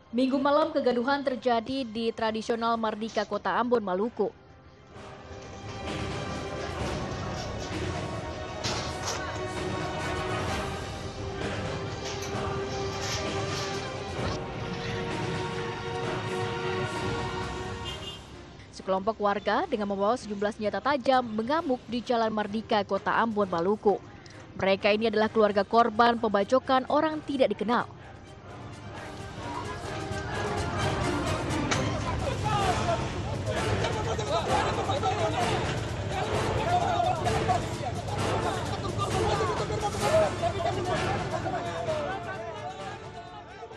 Minggu malam kegaduhan terjadi di tradisional Mardika Kota Ambon, Maluku. Sekelompok warga dengan membawa sejumlah senjata tajam mengamuk di Jalan Mardika, Kota Ambon, Maluku. Mereka ini adalah keluarga korban pembacokan orang tidak dikenal.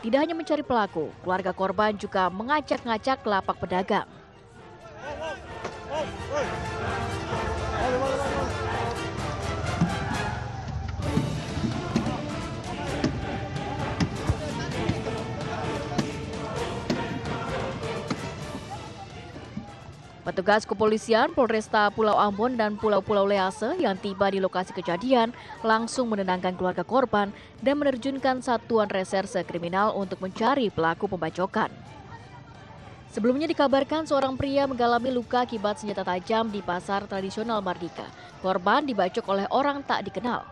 Tidak hanya mencari pelaku, keluarga korban juga mengacak-ngacak lapak pedagang. Petugas kepolisian Polresta Pulau Ambon dan Pulau-Pulau Lease yang tiba di lokasi kejadian langsung menenangkan keluarga korban dan menerjunkan satuan reserse kriminal untuk mencari pelaku pembacokan. Sebelumnya dikabarkan seorang pria mengalami luka akibat senjata tajam di pasar tradisional Mardika. Korban dibacok oleh orang tak dikenal.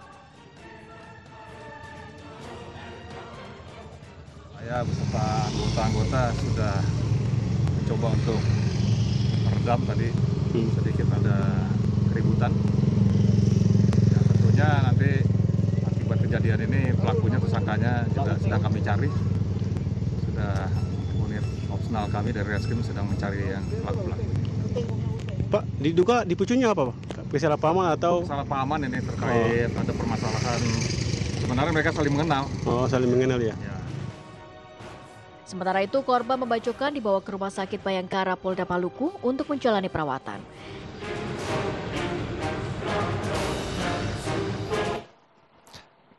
Saya beserta anggota-anggota sudah mencoba untuk meredam tadi sedikit ada keributan. Ya, tentunya nanti akibat kejadian ini pelakunya, tersangkanya juga sedang kami cari. Sudah unit opsional kami dari Reskrim sedang mencari yang pelaku-pelaku. Pak, diduga dipicunya apa, Pak? Kesalahpahaman atau? Kesalahpahaman ini terkait ada permasalahan. Sebenarnya mereka saling mengenal. Oh, saling mengenal ya. Sementara itu, korban pembacokan dibawa ke Rumah Sakit Bayangkara Polda Maluku untuk menjalani perawatan.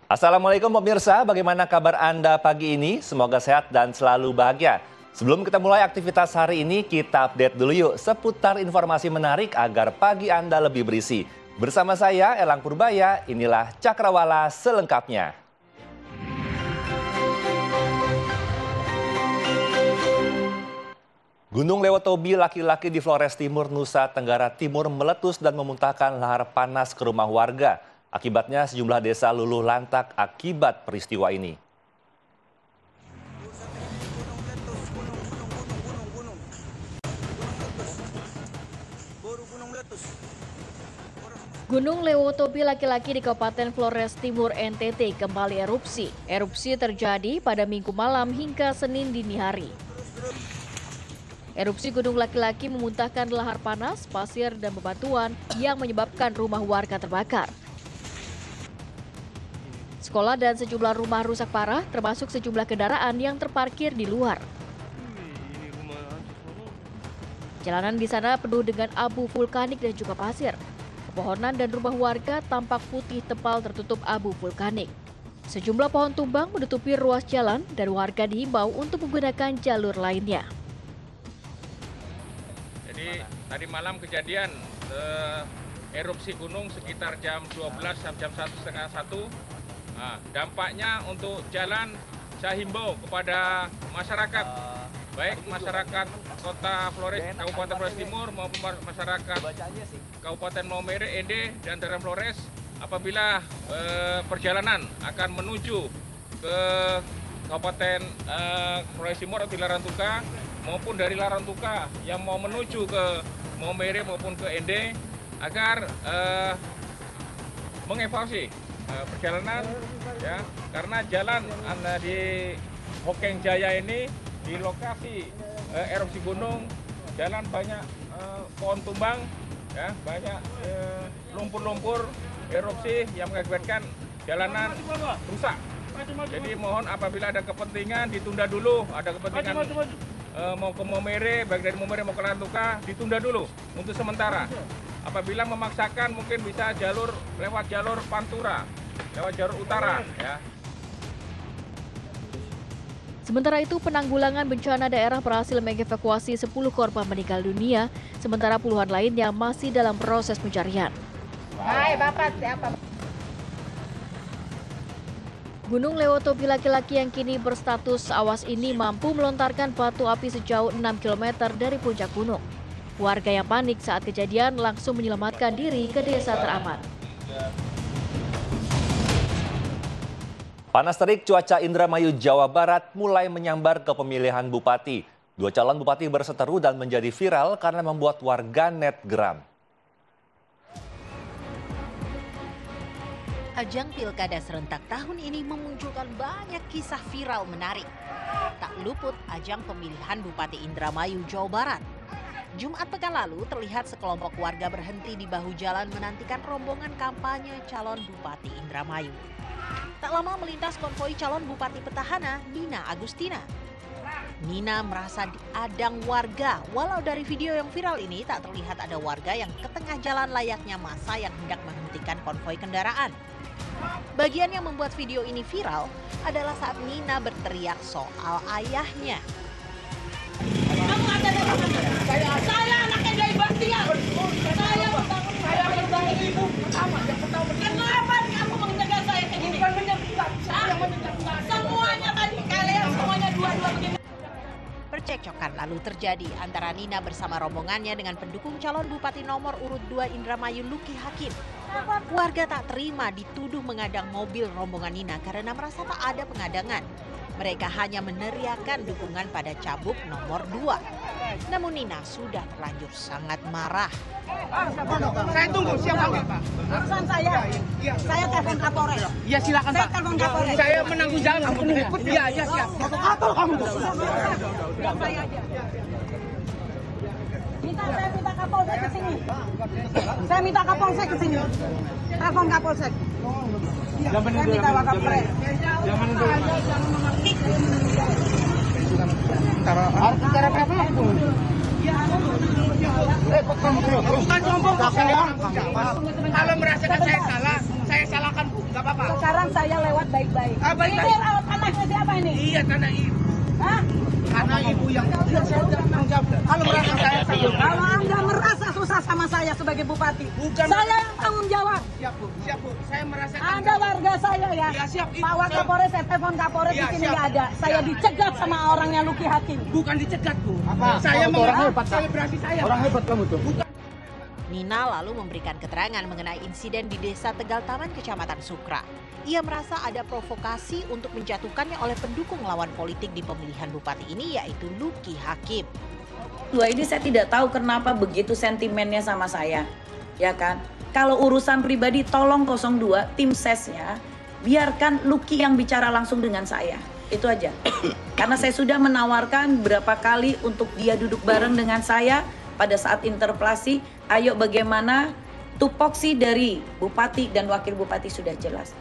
Assalamualaikum pemirsa, bagaimana kabar Anda pagi ini? Semoga sehat dan selalu bahagia. Sebelum kita mulai aktivitas hari ini, kita update dulu yuk seputar informasi menarik agar pagi Anda lebih berisi. Bersama saya, Elang Purbaya, inilah Cakrawala selengkapnya. Gunung Lewotobi laki-laki di Flores Timur, Nusa Tenggara Timur meletus dan memuntahkan lahar panas ke rumah warga. Akibatnya sejumlah desa luluh lantak akibat peristiwa ini. Gunung Lewotobi laki-laki di Kabupaten Flores Timur, NTT kembali erupsi. Erupsi terjadi pada Minggu malam hingga Senin dini hari. Erupsi gunung laki-laki memuntahkan lahar panas, pasir, dan bebatuan yang menyebabkan rumah warga terbakar. Sekolah dan sejumlah rumah rusak parah, termasuk sejumlah kendaraan yang terparkir di luar. Jalanan di sana penuh dengan abu vulkanik dan juga pasir. Pepohonan dan rumah warga tampak putih tebal tertutup abu vulkanik. Sejumlah pohon tumbang menutupi ruas jalan dan warga dihimbau untuk menggunakan jalur lainnya. Jadi tadi malam kejadian erupsi gunung sekitar jam 12 sampai jam 1:30. Nah, dampaknya untuk jalan saya himbau kepada masyarakat, baik masyarakat Kota Flores, Kabupaten Flores Timur maupun masyarakat Kabupaten Maumere, Ende, dan daerah Flores, apabila perjalanan akan menuju ke Kabupaten Flores Timur atau di Larantuka, maupun dari Larantuka yang mau menuju ke Maumere maupun ke Ende, agar mengevaluasi perjalanan, ya, karena jalan di Hokeng Jaya ini di lokasi erupsi gunung, jalan banyak pohon tumbang, ya, banyak lumpur-lumpur erupsi yang mengakibatkan jalanan rusak. Jadi mohon apabila ada kepentingan ditunda dulu, ada kepentingan mau ke Maumere, baik dari Maumere mau ke Larantuka, ditunda dulu untuk sementara. Apabila memaksakan mungkin bisa lewat jalur Pantura, lewat jalur utara, ya. Sementara itu, penanggulangan bencana daerah berhasil mengevakuasi 10 korban meninggal dunia, sementara puluhan lainnya masih dalam proses pencarian. Hai, Bapak siapa? Gunung Lewotobi laki-laki yang kini berstatus awas ini mampu melontarkan batu api sejauh 6 km dari puncak gunung. Warga yang panik saat kejadian langsung menyelamatkan diri ke desa teraman. Panas terik cuaca Indramayu, Jawa Barat mulai menyambar ke pemilihan bupati. 2 calon bupati berseteru dan menjadi viral karena membuat warganet geram. Ajang Pilkada serentak tahun ini memunculkan banyak kisah viral menarik. Tak luput ajang pemilihan Bupati Indramayu, Jawa Barat. Jumat pekan lalu terlihat sekelompok warga berhenti di bahu jalan menantikan rombongan kampanye calon Bupati Indramayu. Tak lama melintas konvoi calon Bupati petahana Nina Agustina. Nina merasa diadang warga, walau dari video yang viral ini tak terlihat ada warga yang ke tengah jalan layaknya massa yang hendak menghentikan konvoi kendaraan. Bagian yang membuat video ini viral adalah saat Nina berteriak soal ayahnya. Kamu ada dari mana? Saya anaknya dari Bastian. Saya dari ibu pertama yang pertama. Kenapa kamu menjaga saya kayak gini? Bukan menjaga. Semuanya tadi kalian semuanya dua-dua begini. Percekcokan lalu terjadi antara Nina bersama rombongannya dengan pendukung calon Bupati nomor urut 2 Indramayu Luki Hakim. Warga tak terima dituduh mengadang mobil rombongan Nina karena merasa tak ada pengadangan. Mereka hanya meneriakan dukungan pada cabuk nomor 2. Namun Nina sudah terlanjur sangat marah. Saya tunggu, siapa Pak? Urusan saya. Saya telepon Kapolres. Iya silakan Pak. Saya telepon Kapolres. Saya menanggung jalan kamu ikut. Iya siap. Atau kamu. Saya aja. Saya minta Kapolsek ke sini. Saya minta Kapolsek ke sini. Telepon Kapolsek. Saya minta Kapolres. Jangan memetik. Antara berapa? Kalau merasakan saya salah, saya salahkan Bu, nggak apa-apa. Sekarang saya lewat baik-baik. Ini lewat tanahnya siapa ini? Iya, tanah ibu. Hah? Tanah ibu yang kalau merasa saya salah. Kalau Anda merasa susah sama saya sebagai bupati, bukan saya yang tanggung jawab. Siap Bu, siap Bu. Saya merasa Anda warga saya ya. Iya, siap. Pak Wakapolres, saya telepon Kapolres di sini nggak ada. Saya dicegat sama orangnya Luki Hakim. Bukan dicegat Bu. Apa? Saya orang hebat. Selebrasi saya. Orang hebat kamu tuh. Nina lalu memberikan keterangan mengenai insiden di Desa Tegal Taman, Kecamatan Sukra. Ia merasa ada provokasi untuk menjatuhkannya oleh pendukung lawan politik di pemilihan bupati ini, yaitu Luki Hakim. Ini saya tidak tahu kenapa begitu sentimennya sama saya, ya kan? Kalau urusan pribadi tolong 02 tim sesnya biarkan Luki yang bicara langsung dengan saya, itu aja. Karena saya sudah menawarkan berapa kali untuk dia duduk bareng dengan saya pada saat interpelasi. Ayo bagaimana tupoksi dari bupati dan wakil bupati sudah jelas.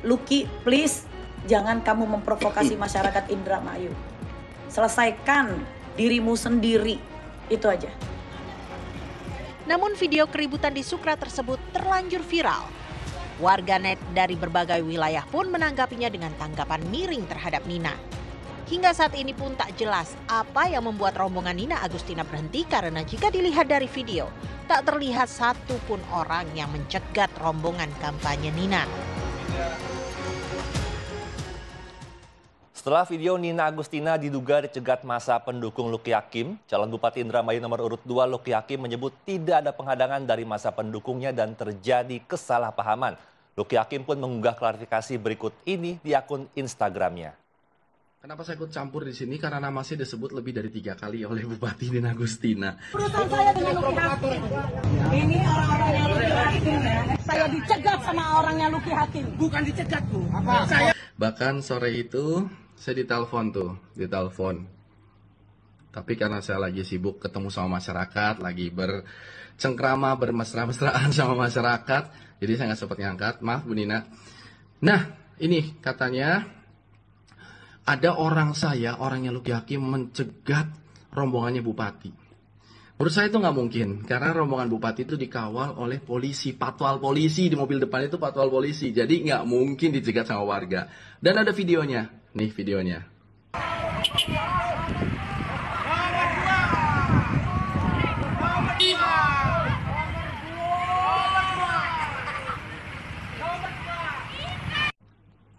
Luki, please jangan kamu memprovokasi masyarakat Indramayu. Selesaikan dirimu sendiri, itu aja. Namun video keributan di Sukra tersebut terlanjur viral. Warganet dari berbagai wilayah pun menanggapinya dengan tanggapan miring terhadap Nina. Hingga saat ini pun tak jelas apa yang membuat rombongan Nina Agustina berhenti, karena jika dilihat dari video, tak terlihat satupun orang yang mencegat rombongan kampanye Nina. Setelah video Nina Agustina diduga dicegat massa pendukung Luki Hakim, calon Bupati Indramayu nomor urut 2 Luki Hakim menyebut tidak ada penghadangan dari massa pendukungnya dan terjadi kesalahpahaman. Luki Hakim pun mengunggah klarifikasi berikut ini di akun Instagramnya. Kenapa saya ikut campur di sini? Karena nama saya disebut lebih dari 3 kali oleh Bupati Nina Agustina. Urusan saya dengan Luki Hakim. Ini orang-orangnya Luki Hakim ya. Saya dicegat sama orangnya Luki Hakim. Bukan dicegat Bu. Apa? Bahkan sore itu saya ditelepon. Tapi karena saya lagi sibuk ketemu sama masyarakat, lagi bercengkrama, bermesra-mesraan sama masyarakat, jadi saya nggak sempat ngangkat. Maaf Bu Nina. Nah, ini katanya ada orangnya Luki Hakim mencegat rombongannya Bupati. Menurut saya itu nggak mungkin, karena rombongan Bupati itu dikawal oleh polisi, patwal polisi, di mobil depan itu patwal polisi. Jadi nggak mungkin dicegat sama warga. Dan ada videonya, nih videonya.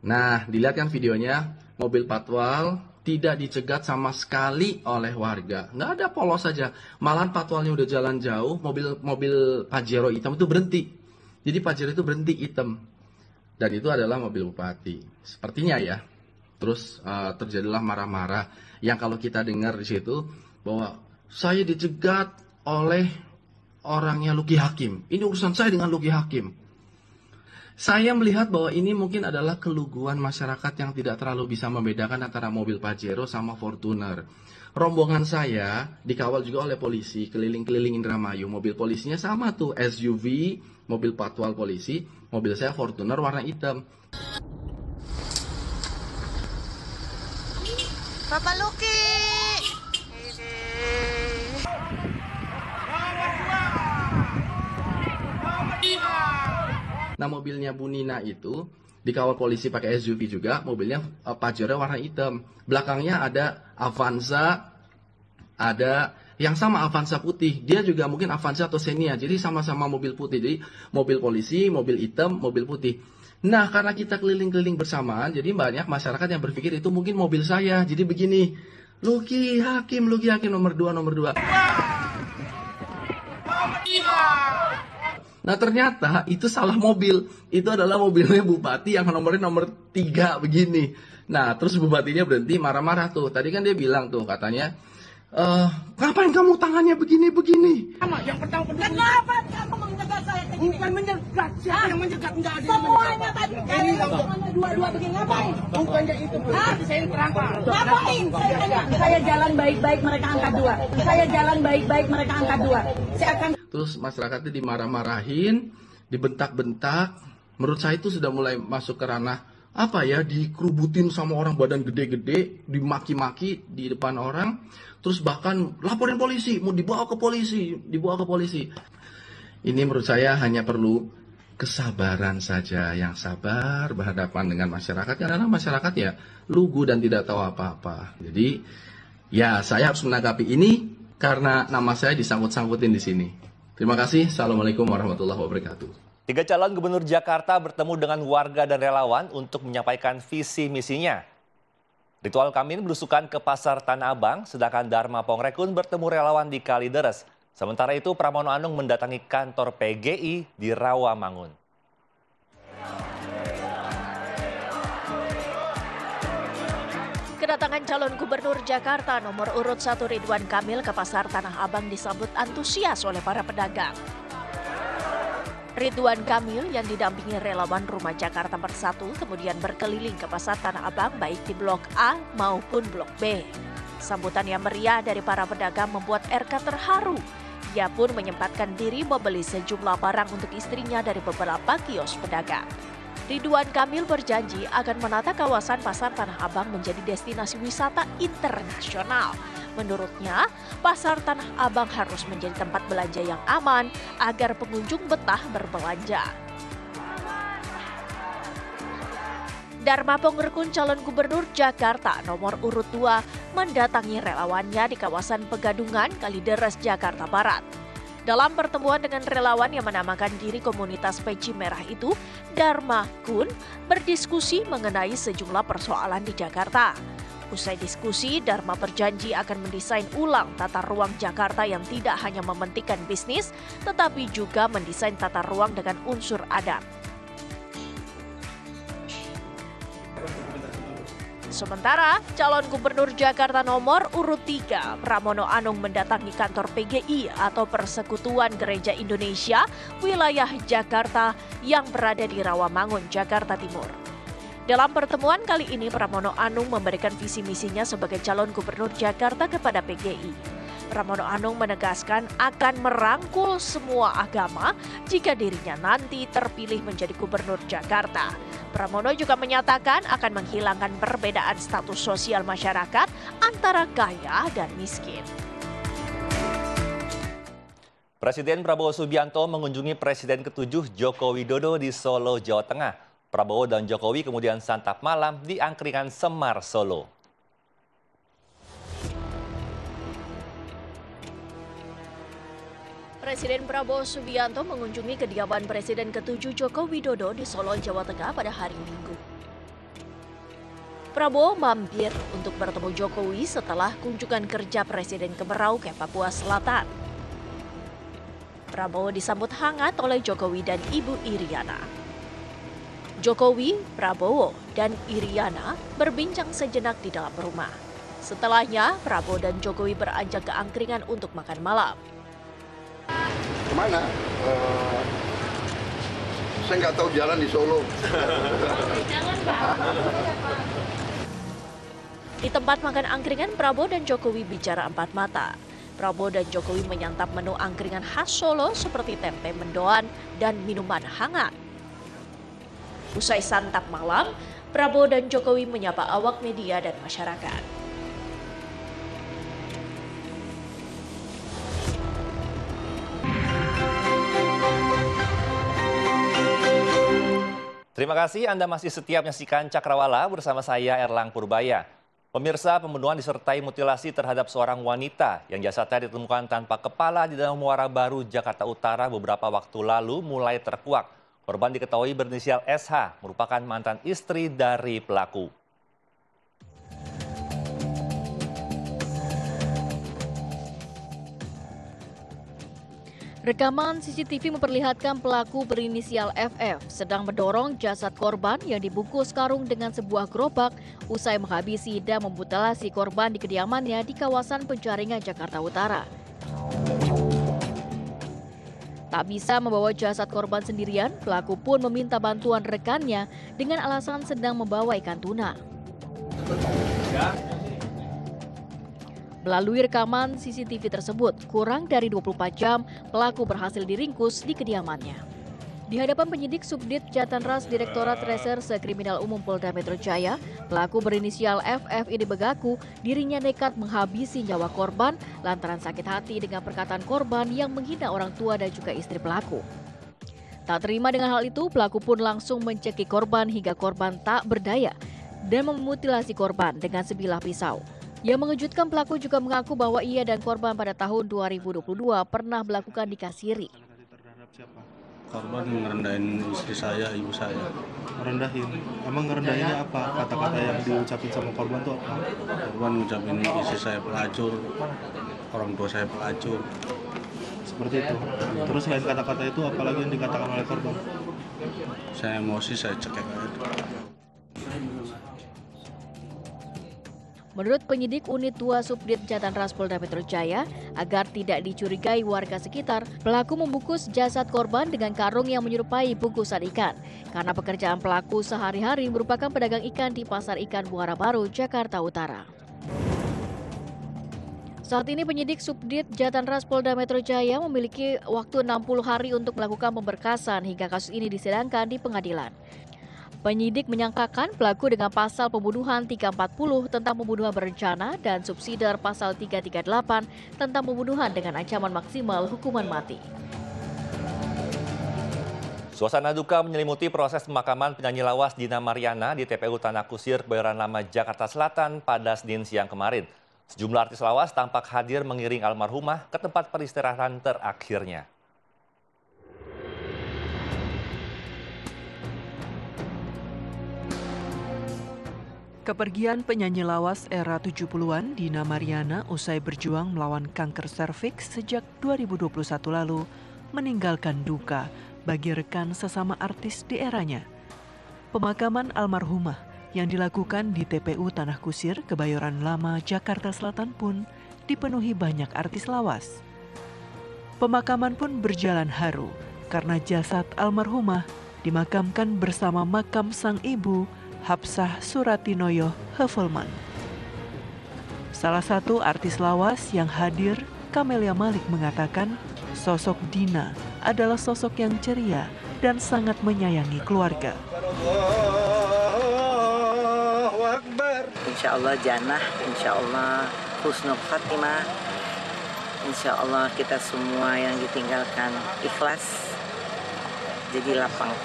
Nah, dilihat kan videonya, mobil patwal tidak dicegat sama sekali oleh warga. Nggak ada, polos saja. Malahan patwalnya udah jalan jauh, mobil Pajero hitam itu berhenti. Jadi Pajero itu berhenti hitam. Dan itu adalah mobil bupati. Sepertinya ya. Terus terjadilah marah-marah. Yang kalau kita dengar di situ bahwa saya dicegat oleh orangnya Luki Hakim. Ini urusan saya dengan Luki Hakim. Saya melihat bahwa ini mungkin adalah keluguan masyarakat yang tidak terlalu bisa membedakan antara mobil Pajero sama Fortuner. Rombongan saya dikawal juga oleh polisi keliling-keliling Indramayu. Mobil polisinya sama tuh, SUV, mobil patwal polisi. Mobil saya Fortuner warna hitam. Bapak Luki. Nah, mobilnya Bu Nina itu dikawal polisi pakai SUV juga, mobilnya Pajero warna hitam. Belakangnya ada Avanza, ada yang sama Avanza putih. Dia juga mungkin Avanza atau Xenia, jadi sama-sama mobil putih. Jadi mobil polisi, mobil hitam, mobil putih. Nah, karena kita keliling-keliling bersamaan, jadi banyak masyarakat yang berpikir itu mungkin mobil saya. Jadi begini, Luki Hakim nomor 2. Nah, ternyata itu salah mobil. Itu adalah mobilnya bupati yang nomornya nomor 3 begini. Nah, terus bupatinya berhenti marah-marah tuh. Tadi kan dia bilang tuh katanya, ngapain kamu tangannya begini-begini? Yang pertama, kenapa kamu menjegat saya? Bukan menjegat, siapa yang menjegat? Enggak ada. Semuanya tadi semuanya dua-dua begini ngapain? Bukannya itu, saya terangkan. Ngapain? Saya jalan baik-baik, mereka angkat 2. Saya jalan baik-baik, mereka angkat 2. Saya akan. Terus masyarakatnya dimarah-marahin, dibentak-bentak. Menurut saya itu sudah mulai masuk ke ranah apa ya, dikerubutin sama orang badan gede-gede, dimaki-maki di depan orang, terus bahkan laporin polisi, mau dibawa ke polisi. Ini menurut saya hanya perlu kesabaran saja, yang sabar berhadapan dengan masyarakat, karena masyarakat ya lugu dan tidak tahu apa-apa. Jadi ya saya harus menanggapi ini karena nama saya disangkut-sangkutin di sini. Terima kasih. Assalamualaikum warahmatullahi wabarakatuh. 3 calon gubernur Jakarta bertemu dengan warga dan relawan untuk menyampaikan visi misinya. Ritual Kamil belusukan ke Pasar Tanah Abang, sedangkan Dharma Pongrekun bertemu relawan di Kalideres. Sementara itu, Pramono Anung mendatangi kantor PGI di Rawamangun. Kedatangan calon gubernur Jakarta nomor urut 1 Ridwan Kamil ke Pasar Tanah Abang disambut antusias oleh para pedagang. Ridwan Kamil yang didampingi relawan Rumah Jakarta Bersatu kemudian berkeliling ke Pasar Tanah Abang baik di Blok A maupun Blok B. Sambutan yang meriah dari para pedagang membuat RK terharu. Ia pun menyempatkan diri membeli sejumlah barang untuk istrinya dari beberapa kios pedagang. Ridwan Kamil berjanji akan menata kawasan Pasar Tanah Abang menjadi destinasi wisata internasional. Menurutnya, Pasar Tanah Abang harus menjadi tempat belanja yang aman agar pengunjung betah berbelanja. Dharma Pongrekun calon gubernur Jakarta nomor urut 2 mendatangi relawannya di kawasan Pegadungan, Kalideres, Jakarta Barat. Dalam pertemuan dengan relawan yang menamakan diri komunitas Peci Merah itu, Dharma Kun berdiskusi mengenai sejumlah persoalan di Jakarta. Usai diskusi, Dharma berjanji akan mendesain ulang tata ruang Jakarta yang tidak hanya mementingkan bisnis, tetapi juga mendesain tata ruang dengan unsur adat. Sementara, calon gubernur Jakarta nomor urut 3, Pramono Anung mendatangi kantor PGI atau Persekutuan Gereja Indonesia, wilayah Jakarta yang berada di Rawamangun, Jakarta Timur. Dalam pertemuan kali ini, Pramono Anung memberikan visi misinya sebagai calon gubernur Jakarta kepada PGI. Pramono Anung menegaskan akan merangkul semua agama jika dirinya nanti terpilih menjadi gubernur Jakarta. Pramono juga menyatakan akan menghilangkan perbedaan status sosial masyarakat antara kaya dan miskin. Presiden Prabowo Subianto mengunjungi Presiden ke-7 Joko Widodo di Solo, Jawa Tengah. Prabowo dan Jokowi kemudian santap malam di angkringan Semar, Solo. Presiden Prabowo Subianto mengunjungi kediaman Presiden ke-7 Joko Widodo di Solo, Jawa Tengah pada hari Minggu. Prabowo mampir untuk bertemu Jokowi setelah kunjungan kerja Presiden ke Merauke, Papua Selatan. Prabowo disambut hangat oleh Jokowi dan Ibu Iriana. Jokowi, Prabowo, dan Iriana berbincang sejenak di dalam rumah. Setelahnya, Prabowo dan Jokowi beranjak ke angkringan untuk makan malam. Kemana? Saya nggak tahu jalan di Solo. Di tempat makan angkringan, Prabowo dan Jokowi bicara empat mata. Prabowo dan Jokowi menyantap menu angkringan khas Solo seperti tempe mendoan dan minuman hangat. Usai santap malam, Prabowo dan Jokowi menyapa awak media dan masyarakat. Terima kasih Anda masih setia menyaksikan Cakrawala bersama saya Erlang Purbaya. Pemirsa, pembunuhan disertai mutilasi terhadap seorang wanita yang jasadnya ditemukan tanpa kepala di dalam Muara Baru, Jakarta Utara beberapa waktu lalu mulai terkuak. Korban diketahui berinisial SH, merupakan mantan istri dari pelaku. Rekaman CCTV memperlihatkan pelaku berinisial FF sedang mendorong jasad korban yang dibungkus karung dengan sebuah gerobak usai menghabisi dan memutilasi korban di kediamannya di kawasan Penjaringan, Jakarta Utara. Tak bisa membawa jasad korban sendirian, pelaku pun meminta bantuan rekannya dengan alasan sedang membawa ikan tuna. Melalui rekaman CCTV tersebut, kurang dari 24 jam, pelaku berhasil diringkus di kediamannya. Di hadapan penyidik Subdit Jatanras Direktorat Reserse Kriminal Umum Polda Metro Jaya, pelaku berinisial FF ini mengaku dirinya nekat menghabisi nyawa korban lantaran sakit hati dengan perkataan korban yang menghina orang tua dan juga istri pelaku. Tak terima dengan hal itu, pelaku pun langsung mencekik korban hingga korban tak berdaya dan memutilasi korban dengan sebilah pisau. Yang mengejutkan, pelaku juga mengaku bahwa ia dan korban pada tahun 2022 pernah melakukan nikah siri. Korban ngerendahin istri saya, ibu saya. Ngerendahin? Emang ngerendahinnya apa? Kata-kata yang diucapin sama korban tuh apa? Korban ngucapin istri saya pelacur, orang tua saya pelacur. Seperti itu. Terus selain kata-kata itu, apalagi yang dikatakan oleh korban? Saya emosi, saya cekek aja. Menurut penyidik Unit 2 Subdit Jatanras Polda Metro Jaya, agar tidak dicurigai warga sekitar, pelaku membungkus jasad korban dengan karung yang menyerupai bungkusan ikan. Karena pekerjaan pelaku sehari-hari merupakan pedagang ikan di Pasar Ikan Muara Baru, Jakarta Utara. Saat ini penyidik Subdit Jatanras Polda Metro Jaya memiliki waktu 60 hari untuk melakukan pemberkasan hingga kasus ini disidangkan di pengadilan. Penyidik menyangkakan pelaku dengan pasal pembunuhan 340 tentang pembunuhan berencana dan subsidiar pasal 338 tentang pembunuhan dengan ancaman maksimal hukuman mati. Suasana duka menyelimuti proses pemakaman penyanyi lawas Dina Mariana di TPU Tanah Kusir, Kebayoran Lama, Jakarta Selatan pada Senin siang kemarin. Sejumlah artis lawas tampak hadir mengiring almarhumah ke tempat peristirahatan terakhirnya. Kepergian penyanyi lawas era 70-an Dina Mariana usai berjuang melawan kanker serviks sejak 2021 lalu meninggalkan duka bagi rekan sesama artis di eranya. Pemakaman almarhumah yang dilakukan di TPU Tanah Kusir, Kebayoran Lama, Jakarta Selatan pun dipenuhi banyak artis lawas. Pemakaman pun berjalan haru karena jasad almarhumah dimakamkan bersama makam sang ibu Hapsah Suratinoyo Heffelman. Salah satu artis lawas yang hadir, Camelia Malik, mengatakan sosok Dina adalah sosok yang ceria dan sangat menyayangi keluarga. Insya Allah jannah, insya Allah husnul khatimah, insya Allah kita semua yang ditinggalkan ikhlas, jadi lapang.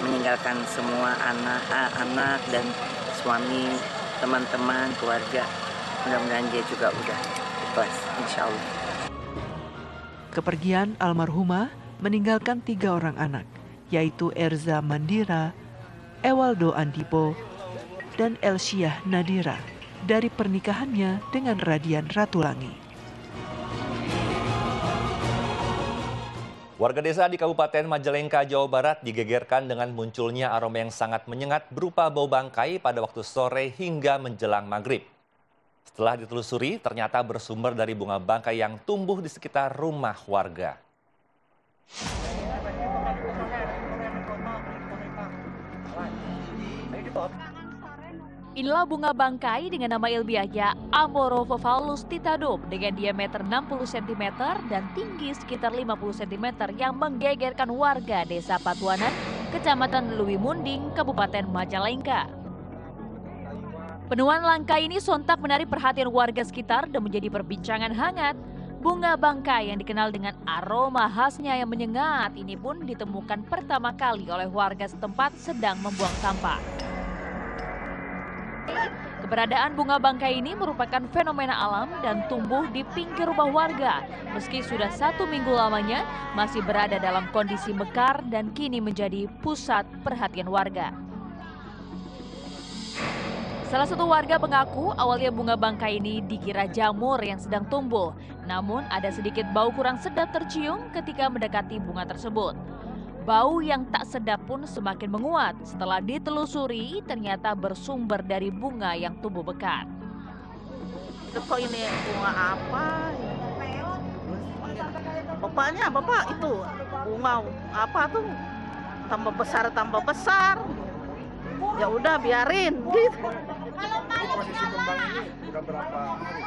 Meninggalkan semua anak dan suami, teman-teman, keluarga. Mudah-mudahan dia juga udah ikhlas, insya Allah. Kepergian almarhumah meninggalkan 3 orang anak, yaitu Erza Mandira, Ewaldo Andipo, dan Elsyah Nadira dari pernikahannya dengan Radian Ratulangi. Warga desa di Kabupaten Majalengka, Jawa Barat digegerkan dengan munculnya aroma yang sangat menyengat berupa bau bangkai pada waktu sore hingga menjelang maghrib. Setelah ditelusuri, ternyata bersumber dari bunga bangkai yang tumbuh di sekitar rumah warga. Inilah bunga bangkai dengan nama ilmiahnya Amorophallus titadum dengan diameter 60 cm dan tinggi sekitar 50 cm yang menggegerkan warga Desa Patuanan, Kecamatan Lewi Munding, Kabupaten Majalengka. Penemuan langka ini sontak menarik perhatian warga sekitar dan menjadi perbincangan hangat. Bunga bangkai yang dikenal dengan aroma khasnya yang menyengat ini pun ditemukan pertama kali oleh warga setempat sedang membuang sampah. Keberadaan bunga bangkai ini merupakan fenomena alam dan tumbuh di pinggir rumah warga. Meski sudah 1 minggu lamanya, masih berada dalam kondisi mekar dan kini menjadi pusat perhatian warga. Salah satu warga mengaku awalnya bunga bangkai ini dikira jamur yang sedang tumbuh. Namun ada sedikit bau kurang sedap tercium ketika mendekati bunga tersebut. Bau yang tak sedap pun semakin menguat setelah ditelusuri ternyata bersumber dari bunga yang tumbuh bekar. Kok ini bunga apa? Bapak itu bunga apa tuh? Tambah besar. Ya udah biarin gitu. Posisi kembang ini udah berapa hari?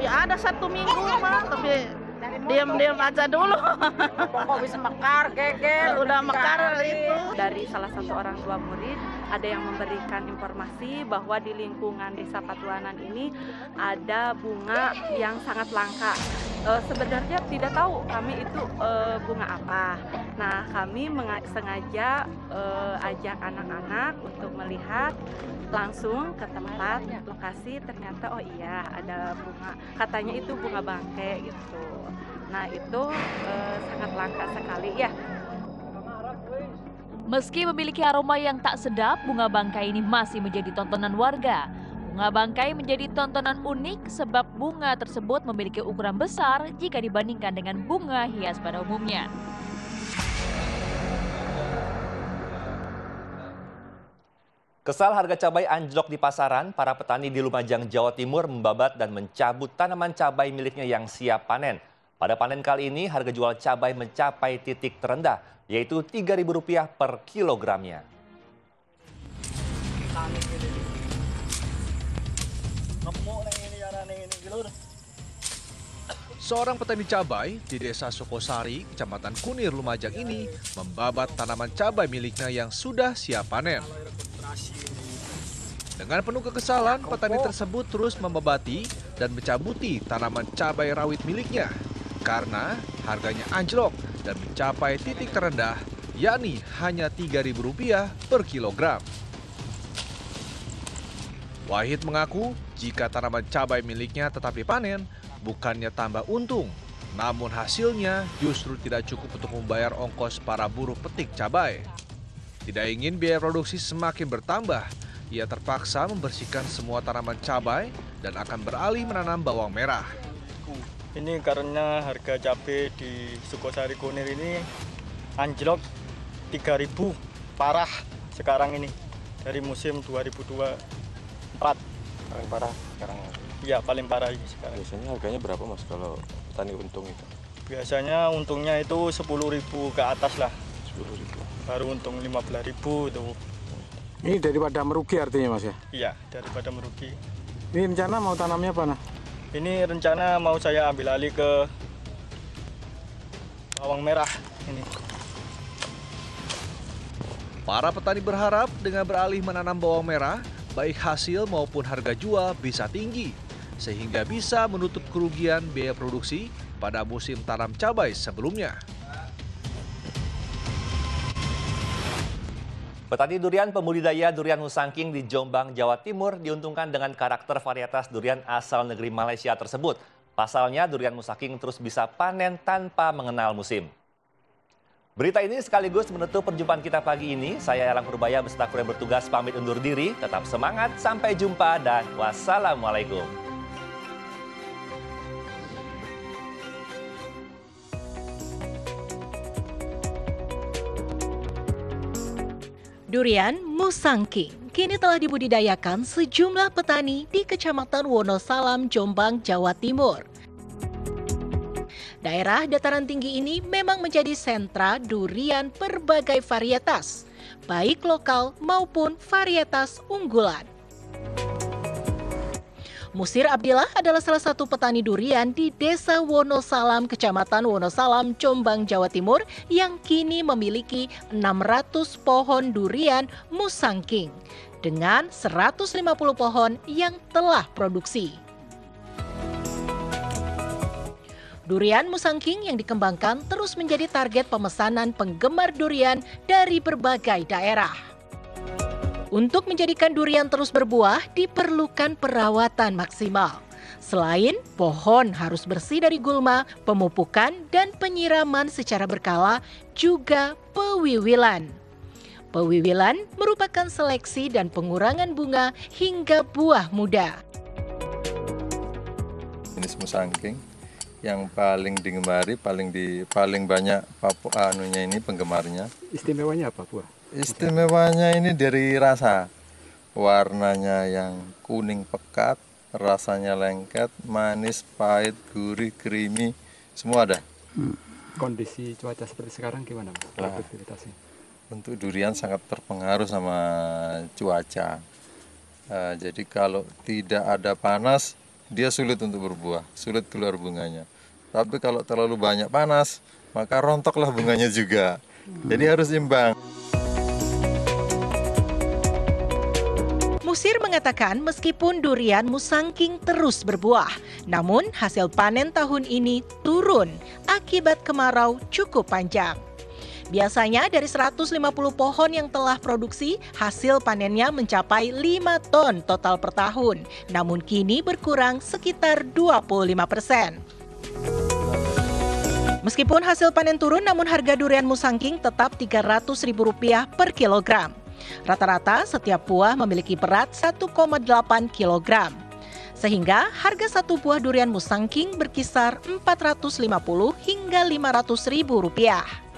Ya ada 1 minggu mah, tapi diam-diam aja dulu. Kok bisa mekar, geger? Udah mekar itu. Dari salah satu orang tua murid, ada yang memberikan informasi bahwa di lingkungan Desa Patuanan ini ada bunga yang sangat langka. Sebenarnya tidak tahu kami itu bunga apa. Nah, kami sengaja ajak anak-anak untuk melihat langsung ke tempat lokasi. Ternyata oh iya ada bunga, katanya itu bunga bangkai gitu. Nah itu sangat langka sekali ya. Meski memiliki aroma yang tak sedap, bunga bangkai ini masih menjadi tontonan warga. Bunga bangkai menjadi tontonan unik sebab bunga tersebut memiliki ukuran besar jika dibandingkan dengan bunga hias pada umumnya. Kesal harga cabai anjlok di pasaran, para petani di Lumajang, Jawa Timur membabat dan mencabut tanaman cabai miliknya yang siap panen. Pada panen kali ini, harga jual cabai mencapai titik terendah, yaitu Rp3.000 per kilogramnya. Seorang petani cabai di Desa Sukosari, Kecamatan Kunir, Lumajang ini membabat tanaman cabai miliknya yang sudah siap panen. Dengan penuh kekesalan, petani tersebut terus membabati dan mencabuti tanaman cabai rawit miliknya karena harganya anjlok dan mencapai titik terendah, yakni hanya Rp3.000 per kilogram. Wahid mengaku jika tanaman cabai miliknya tetap dipanen, bukannya tambah untung, namun hasilnya justru tidak cukup untuk membayar ongkos para buruh petik cabai. Tidak ingin biaya produksi semakin bertambah, ia terpaksa membersihkan semua tanaman cabai dan akan beralih menanam bawang merah. Ini karena harga cabai di Sukosari Kunir ini anjlok 3.000 parah sekarang ini dari musim 2024. Paling parah sekarang? Iya, paling parah sekarang. Biasanya harganya berapa Mas kalau petani untung itu? Biasanya untungnya itu 10.000 ke atas lah. 10.000. Baru untung 15.000 itu. Ini daripada merugi artinya Mas ya? Iya, daripada merugi. Ini rencana mau tanamnya apa nah? Ini rencana mau saya ambil alih ke bawang merah ini. Para petani berharap dengan beralih menanam bawang merah, baik hasil maupun harga jual bisa tinggi, sehingga bisa menutup kerugian biaya produksi pada musim tanam cabai sebelumnya. Petani durian pembudidaya durian Nusangking di Jombang, Jawa Timur diuntungkan dengan karakter varietas durian asal negeri Malaysia tersebut. Pasalnya durian Nusangking terus bisa panen tanpa mengenal musim. Berita ini sekaligus menutup perjumpaan kita pagi ini. Saya Elang Purbaya beserta kru yang bertugas pamit undur diri. Tetap semangat, sampai jumpa dan wassalamualaikum. Durian Musangking kini telah dibudidayakan sejumlah petani di Kecamatan Wonosalam, Jombang, Jawa Timur. Daerah dataran tinggi ini memang menjadi sentra durian berbagai varietas, baik lokal maupun varietas unggulan. Musir Abdillah adalah salah satu petani durian di Desa Wonosalam, Kecamatan Wonosalam, Jombang, Jawa Timur yang kini memiliki 600 pohon durian Musangking dengan 150 pohon yang telah produksi. Durian Musangking yang dikembangkan terus menjadi target pemesanan penggemar durian dari berbagai daerah. Untuk menjadikan durian terus berbuah, diperlukan perawatan maksimal. Selain pohon harus bersih dari gulma, pemupukan, dan penyiraman secara berkala, juga pewiwilan. Pewiwilan merupakan seleksi dan pengurangan bunga hingga buah muda. Jenis Musangking yang paling digemari, paling banyak penggemarnya. Istimewanya apa, buah? Istimewanya ini dari rasa. Warnanya yang kuning pekat, rasanya lengket, manis, pahit, gurih, creamy, semua ada. Kondisi cuaca seperti sekarang gimana, Mas? Produktivitasnya? Untuk durian sangat terpengaruh sama cuaca. Jadi kalau tidak ada panas, dia sulit untuk berbuah, sulit keluar bunganya. Tapi kalau terlalu banyak panas, maka rontoklah bunganya juga. Jadi harus imbang. Musir mengatakan meskipun durian Musangking terus berbuah, namun hasil panen tahun ini turun akibat kemarau cukup panjang. Biasanya dari 150 pohon yang telah produksi, hasil panennya mencapai 5 ton total per tahun. Namun kini berkurang sekitar 25%. Meskipun hasil panen turun, namun harga durian Musangking tetap Rp300.000 per kilogram. Rata-rata setiap buah memiliki berat 1,8 kilogram. Sehingga harga satu buah durian Musangking berkisar Rp450 hingga Rp500.000.